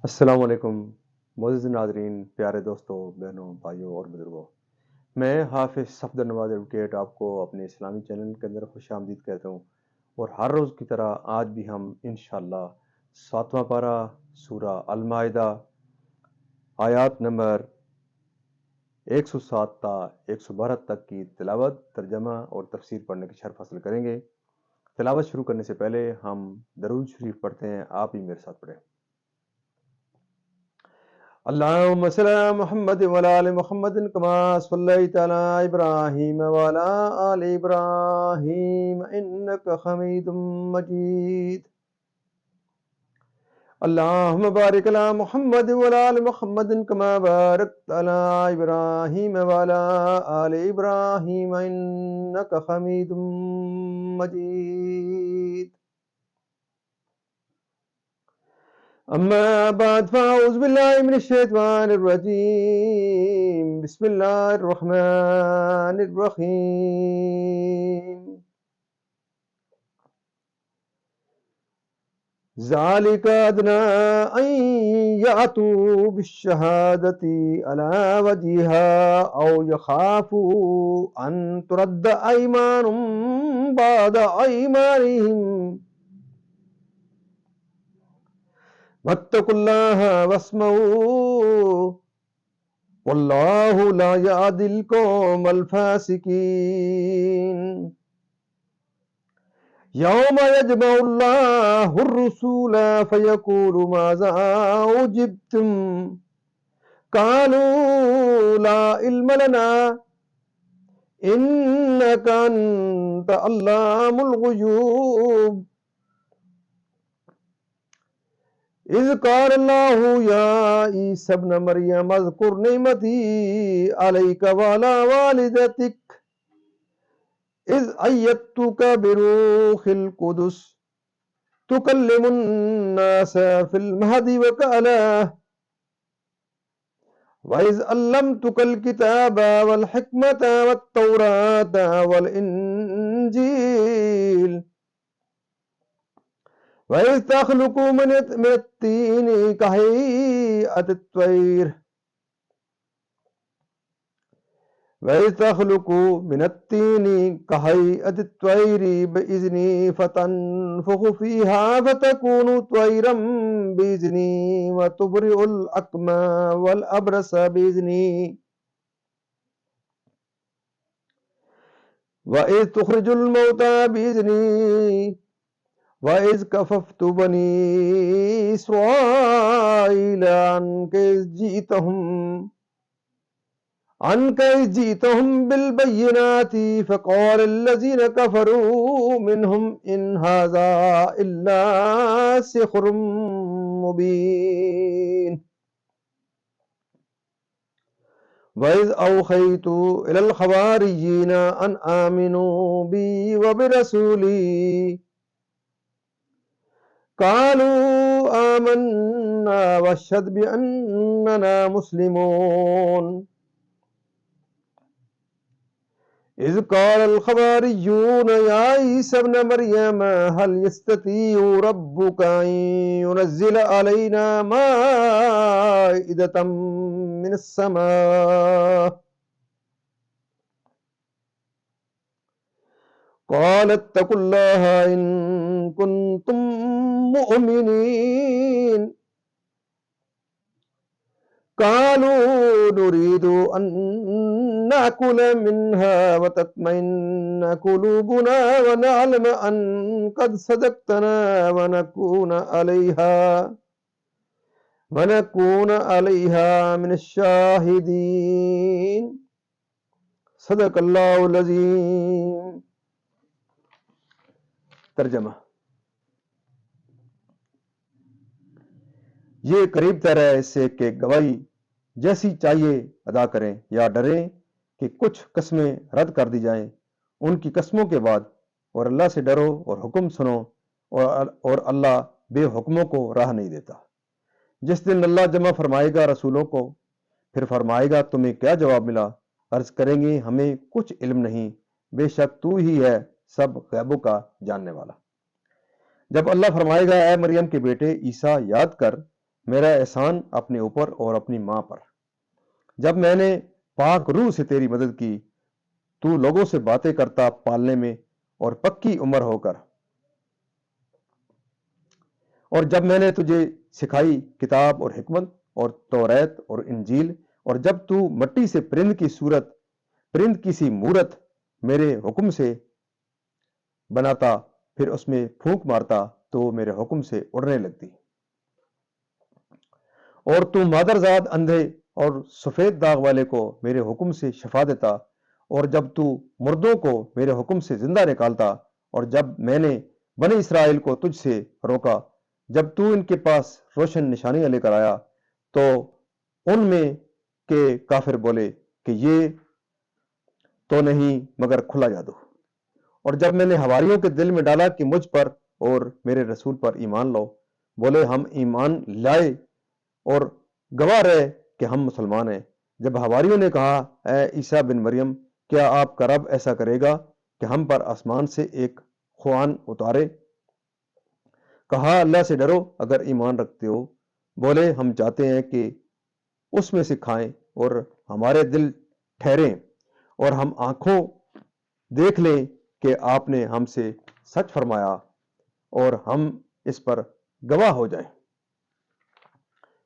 السلام علیکم معزز ناظرین، پیارے دوستوں، بہنوں، بھائیوں اور بزرگوں۔ میں حافظ صفدر نواز ایڈوکیٹ آپ کو اپنے اسلامی چینل کے اندر خوش آمدید کہتا ہوں، اور ہر روز کی طرح آج بھی ہم انشاءاللہ 7واں پارہ سورہ المائدہ آیات نمبر 107 تا 112 تک کی تلاوت، ترجمہ اور تفسیر پڑھنے کی شرف حاصل کریں گے۔ تلاوت شروع کرنے سے پہلے ہم درود شریف پڑھتے ہیں، آپ ہی میرے ساتھ پڑھیں۔ اللهم صل على محمد وعلى آل محمد كما صليت على إبراهيم وعلى آل إبراهيم إنك حميد مجيد. اللهم بارك على محمد وعلى آل محمد كما باركت على إبراهيم وعلى آل إبراهيم إنك حميد مجيد. أما بعد فأعوذ بالله من الشيطان الرجيم. بسم الله الرحمن الرحيم. ذلك أدنى أن يأتوا بالشهادة على وجهها أو يخافوا أن ترد أيمان بعد أيمانهم واتقوا الله واسمعوا والله لا يهدي القوم الفاسقين. يوم يجمع الله الرسل فيقول ماذا أجبتم قالوا لا علم لنا إنك أنت علام الغيوب. إذ قال الله يا عيسى ابن مريم اذكر نعمتي عليك وعلى والدتك إذ أيدتك بروح القدس تكلم الناس في المهد وكهلا وإذ علمتك الكتاب والحكمة والتوراة والإنجيل وإذ تخلق من الطين كهيئة الطير وإذ تخلق من الطين كهيئة الطير بإذني فتنفخ فيها فتكون طيرا بإذني وتبرئ الأكمى والأبرص بإذني وإذ تخرج الموتى بإذني وإذ كففت بني إسرائيل عنك إذ جئتهم بالبينات فقال الذين كفروا منهم إن هذا إلا سحر مبين. وإذ أوحيت إلى الحواريين أن آمنوا بي وبرسولي قالوا آمنا واشهد بأننا مسلمون. إذ قال الحواريون يا عيسى ابن مريم هل يستطيع ربك أن ينزل علينا مائدة من السماء قال اتقوا الله إن كنتم مؤمنين. قالوا نريد أن نأكل منها وتطمئن قلوبنا ونعلم أن قد صدقتنا ونكون عليها من الشاهدين. صدق اللہ العظیم. ترجمہ: یہ قریب تر ہے اس سے کہ گواہی جیسی چاہیے ادا کریں یا ڈریں کہ کچھ قسمیں رد کر دی جائیں ان کی قسموں کے بعد، اور اللہ سے ڈرو اور حکم سنو، اور اللہ بے حکموں کو راہ نہیں دیتا. جس دن اللہ جمع فرمائے گا رسولوں کو، پھر فرمائے گا تمہیں کیا جواب ملا؟ عرض کریں گے ہمیں کچھ علم نہیں، بے شک تو ہی ہے سب غیبوں کا جاننے والا. جب اللہ فرمائے گا اے مریم کے بیٹے عیسیٰ یاد کر میرا احسان اپنے اوپر اور اپنی ماں پر۔ جب میں نے پاک روح سے تیری مدد کی، تو لوگوں سے باتیں کرتا پالنے میں اور پکی عمر ہو کر، اور جب میں نے تجھے سکھائی کتاب اور حکمت اور توریت اور انجیل، اور جب تو مٹی سے پرند کی سی مورت میرے حکم سے بناتا، پھر اس میں پھونک مارتا تو میرے حکم سے اڑنے لگتی، اور تو مادرزاد اندھے اور سفید داغ والے کو میرے حکم سے شفا دیتا، اور جب تو مردوں کو میرے حکم سے زندہ نکالتا، اور جب میں نے بنی اسرائیل کو تجھ سے روکا، جب تو ان کے پاس روشن نشانیاں لے کر آیا، تو ان میں کے کافر بولے کہ یہ تو نہیں مگر کھلا جادو۔ اور جب میں نے حواریوں کے دل میں ڈالا کہ مجھ پر اور میرے رسول پر ایمان لاؤ، بولے ہم ایمان لائے اور گواہ رہے کہ ہم مسلمان ہیں۔ جب حواریوں نے کہا اے عیسیٰ بن مریم، کیا آپ کا رب ایسا کرے گا کہ ہم پر آسمان سے ایک خوان اتارے؟ کہا اللہ سے ڈرو اگر ایمان رکھتے ہو۔ بولے ہم چاہتے ہیں کہ اس میں سے کھائیں اور ہمارے دل ٹھہریں اور ہم آنکھوں دیکھ لیں کہ آپ نے ہم سے سچ فرمایا اور ہم اس پر گواہ ہو جائیں۔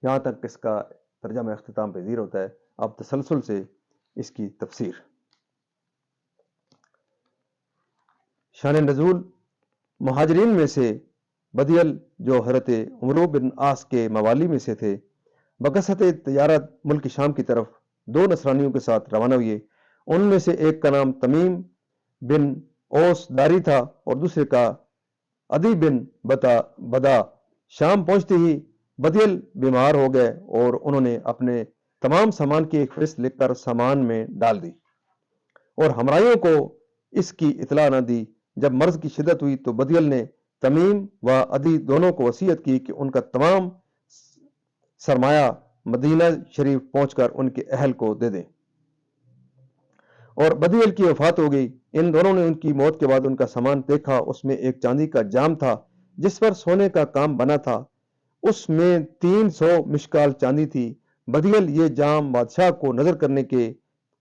یہاں تک اس کا ترجمہ اختتام پذیر ہوتا ہے۔ اب تسلسل سے اس کی تفسیر۔ شان نزول، مہاجرین میں سے بدیل جو حضرت عمرو بن عاص کے موالی میں سے تھے، بقصد تجارت ملک شام کی طرف 2 نصرانیوں کے ساتھ روانہ ہوئے۔ ان میں سے ایک کا نام تمیم بن اوس داری تھا اور دوسرے کا عدی بن بدا۔ شام پہنچتے ہی بدیل بیمار ہو گئے اور انہوں نے اپنے تمام سامان کی ایک فہرست لکھ کر سامان میں ڈال دی اور ہمراہیوں کو اس کی اطلاع نہ دی۔ جب مرض کی شدت ہوئی تو بدیل نے تمیم و عدی دونوں کو وصیت کی کہ ان کا تمام سرمایہ مدینہ شریف پہنچ کر ان کے اہل کو دے دیں، اور بدیل کی وفات ہو گئی۔ ان دونوں نے ان کی موت کے بعد ان کا سامان دیکھا، اس میں ایک چاندی کا جام تھا جس پر سونے کا کام بنا تھا، اس میں 300 مشکال چاندی تھی۔ بدیل یہ جام بادشاہ کو نظر کرنے کے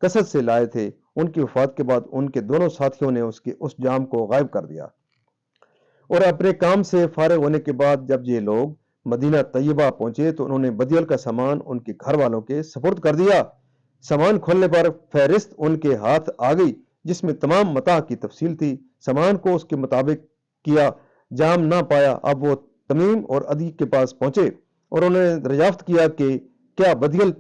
قصد سے لائے تھے۔ ان کی وفات کے بعد ان کے دونوں ساتھیوں نے اس جام کو غائب کر دیا، اور اپنے کام سے فارغ ہونے کے بعد جب یہ لوگ مدینہ طیبہ پہنچے تو انہوں نے بدیل کا سامان ان کے گھر والوں کے سپرد کر دیا۔ سامان کھولنے پر فہرست ان کے ہاتھ آ گئی جس میں تمام متاع کی تفصیل تھی۔ سامان کو اس کے مطابق کیا، جام نہ پایا۔ اب وہ تمیم اور عدی کے پاس پہنچے اور انہوں نے دریافت کیا کہ کیا بدیل نے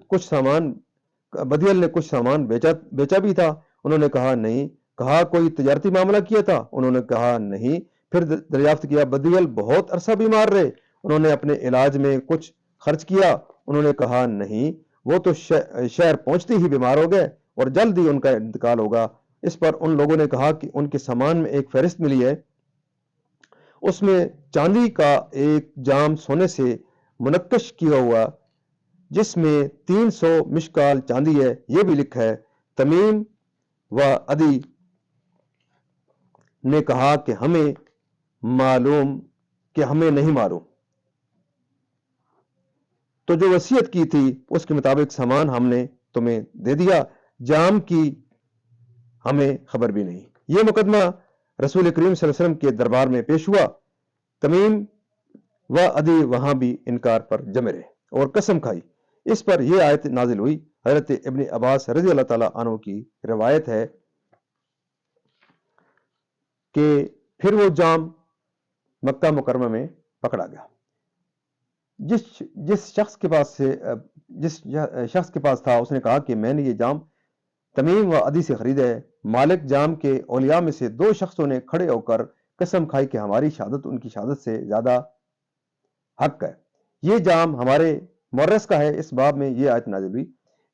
کچھ سامان بیچا بھی تھا؟ انہوں نے کہا نہیں۔ کہا کوئی تجارتی معاملہ کیا تھا؟ انہوں نے کہا نہیں۔ پھر دریافت کیا بدیل بہت عرصہ بیمار رہے، انہوں نے اپنے علاج میں کچھ خرچ کیا؟ انہوں نے کہا نہیں، وہ تو شہر پہنچتے ہی بیمار ہو گئے اور جلد ہی ان کا انتقال ہوگا۔ اس پر ان لوگوں نے کہا کہ ان کے سامان میں ایک فہرست ملی ہے، اس میں چاندی کا ایک جام سونے سے منقش کیا ہوا جس میں 300 مشکال چاندی ہے، یہ بھی لکھا ہے۔ تمیم و عدی نے کہا کہ ہمیں نہیں معلوم، تو جو وصیت کی تھی اس کے مطابق سامان ہم نے تمہیں دے دیا، جام کی ہمیں خبر بھی نہیں۔ یہ مقدمہ رسول کریم صلی اللہ علیہ وسلم کے دربار میں پیش ہوا۔ تمیم و عدی وہاں بھی انکار پر جمے رہے اور قسم کھائی۔ اس پر یہ آیت نازل ہوئی۔ حضرت ابن عباس رضی اللہ تعالیٰ عنہ کی روایت ہے کہ پھر وہ جام مکہ مکرمہ میں پکڑا گیا۔ جس شخص کے پاس تھا اس نے کہا کہ میں نے یہ جام تمیم و عدی سے خریدا ہے۔ مالک جام کے اولیاء میں سے 2 شخصوں نے کھڑے ہو کر قسم کھائی کہ ہماری شہادت ان کی شہادت سے زیادہ حق ہے، یہ جام ہمارے مورث کا ہے۔ اس باب میں یہ آیت نازل ہوئی،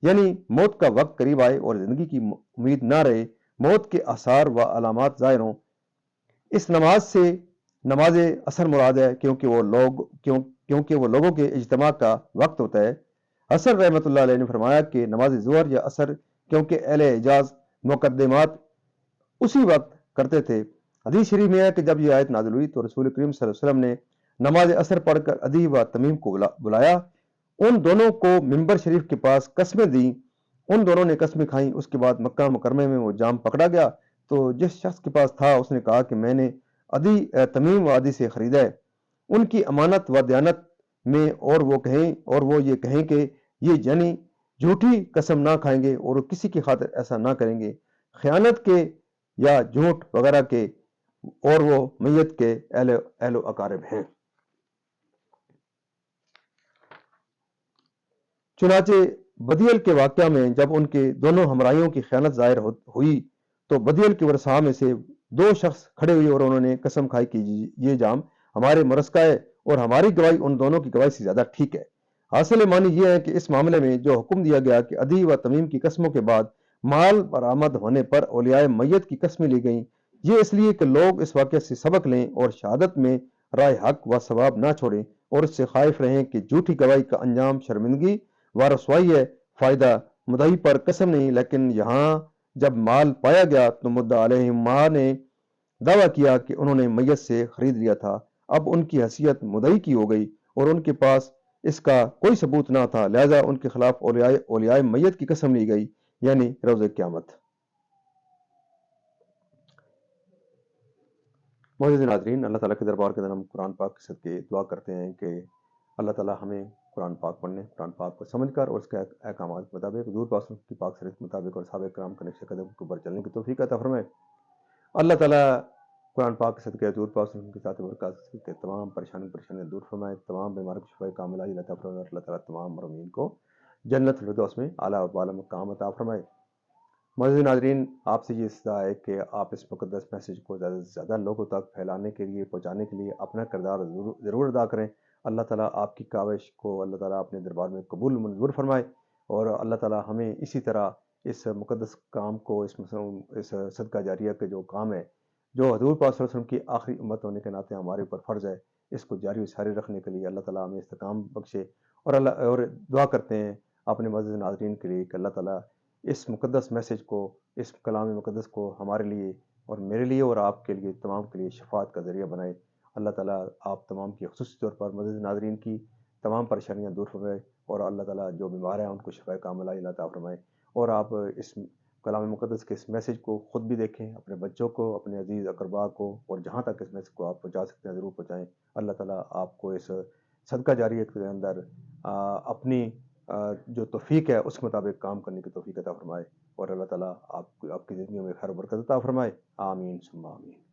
یعنی موت کا وقت قریب آئے اور زندگی کی امید نہ رہے، موت کے آثار و علامات ظاہر ہوں۔ اس نماز سے نماز عصر مراد ہے کیونکہ وہ لوگوں کے اجتماع کا وقت ہوتا ہے۔ عصر رحمۃ اللہ علیہ نے فرمایا کہ نماز ظہر یا عصر کیونکہ اہل حجاز مقدمات اسی وقت کرتے تھے۔ حدیث شریف میں ہے کہ جب یہ آیت نازل ہوئی تو رسول کریم صلی اللہ علیہ وسلم نے نماز اثر پڑھ کر عدی و تمیم کو بلایا، ان دونوں کو ممبر شریف کے پاس قسمیں دیں، ان دونوں نے قسمیں کھائیں۔ اس کے بعد مکہ مکرمہ میں وہ جام پکڑا گیا تو جس شخص کے پاس تھا اس نے کہا کہ میں نے عدی تمیم و عدی سے خریدا ہے، ان کی امانت و دیانت میں، اور وہ یہ کہیں کہ یہ یعنی جھوٹی قسم نہ کھائیں گے اور کسی کی خاطر ایسا نہ کریں گے، خیانت کے یا جھوٹ وغیرہ کے، اور وہ میت کے اہل و اقارب ہیں۔ چنانچہ بدیل کے واقعہ میں جب ان کے دونوں ہمراہیوں کی خیانت ظاہر ہوئی تو بدیل کے ورثاء میں سے دو شخص کھڑے ہوئے اور انہوں نے قسم کھائی کہ یہ جام ہمارے مرث کا ہے اور ہماری گواہی ان دونوں کی گواہی سے زیادہ ٹھیک ہے۔ حاصل معنی یہ ہے کہ اس معاملے میں جو حکم دیا گیا کہ عدی و تمیم کی قسموں کے بعد مال برآمد ہونے پر اولیاء میت کی قسمیں لی گئیں، یہ اس لیے کہ لوگ اس واقعے سے سبق لیں اور شہادت میں رائے حق و ثواب نہ چھوڑیں اور اس سے خائف رہیں کہ جھوٹی گواہی کا انجام شرمندگی و رسوائی ہے۔ فائدہ مدعی پر قسم نہیں، لیکن یہاں جب مال پایا گیا تو مدعا علیہ ماں نے دعویٰ کیا کہ انہوں نے میت سے خرید لیا تھا، اب ان کی حیثیت مدعی کی ہو گئی اور ان کے پاس اس کا کوئی ثبوت نہ تھا، لہذا ان کے خلاف اولیاء میت کی قسم لی گئی، یعنی روز قیامت۔ معزز ناظرین، اللہ تعالیٰ کے دربار کے اندر ہم قرآن پاک کے صدقے دعا کرتے ہیں کہ اللہ تعالیٰ ہمیں قرآن پاک پڑھنے، قرآن پاک کو سمجھ کر اور اس کے احکامات کے مطابق حضور پاک کی پاک سیرت کے مطابق اور صحابہ کرام کے نقش قدم کے اوپر چلنے کی توفیق عطا فرمائے۔ اللہ تعالیٰ قرآن پاک کے صدقے حضور پاک کے ساتھ برکات کے تمام پریشانیاں دور فرمائے، تمام بیماروں کو شفائے کاملہ عطا فرمائے، اللہ تعالیٰ تمام مرحومین کو جنت الفردوس میں اعلیٰ و بالا مقام عطا فرمائے۔ معزز ناظرین، آپ سے یہ استدعا ہے کہ آپ اس مقدس میسیج کو زیادہ سے زیادہ لوگوں تک پھیلانے کے لیے، پہنچانے کے لیے اپنا کردار ضرور ادا کریں۔ اللہ تعالیٰ آپ کی کاوش کو اللہ تعالیٰ اپنے دربار میں قبول منظور فرمائے، اور اللہ تعالیٰ ہمیں اسی طرح اس مقدس کام کو، اس صدقہ جاریہ کے جو کام ہے، جو حضور پاک صلی اللہ علیہ وسلم کی آخری امت ہونے کے ناطے ہمارے اوپر فرض ہے، اس کو جاری و ساری رکھنے کے لیے اللہ تعالیٰ ہمیں استقام بخشے، اور دعا کرتے ہیں اپنے معزز ناظرین کے لیے کہ اللہ تعالیٰ اس مقدس میسیج کو، اس کلام مقدس کو ہمارے لیے اور میرے لیے اور آپ کے لیے، تمام کے لیے شفاعت کا ذریعہ بنائے۔ اللہ تعالیٰ آپ تمام کی خصوصی طور پر معزز ناظرین کی تمام پریشانیاں دور فرمائے، اور اللہ تعالیٰ جو بیمار ہیں ان کو شفاء کاملہ عطا فرمائے۔ اور آپ اس کلام مقدس کے اس میسیج کو خود بھی دیکھیں، اپنے بچوں کو، اپنے عزیز اقربا کو، اور جہاں تک اس میسیج کو آپ پہنچا سکتے ہیں ضرور پہنچائیں۔ اللہ تعالیٰ آپ کو اس صدقہ جاریہ کے اندر اپنی جو توفیق ہے اس کے مطابق کام کرنے کی توفیق عطا فرمائے، اور اللہ تعالیٰ آپ کی زندگیوں میں خیر و برکت عطا فرمائے۔ آمین ثم آمین۔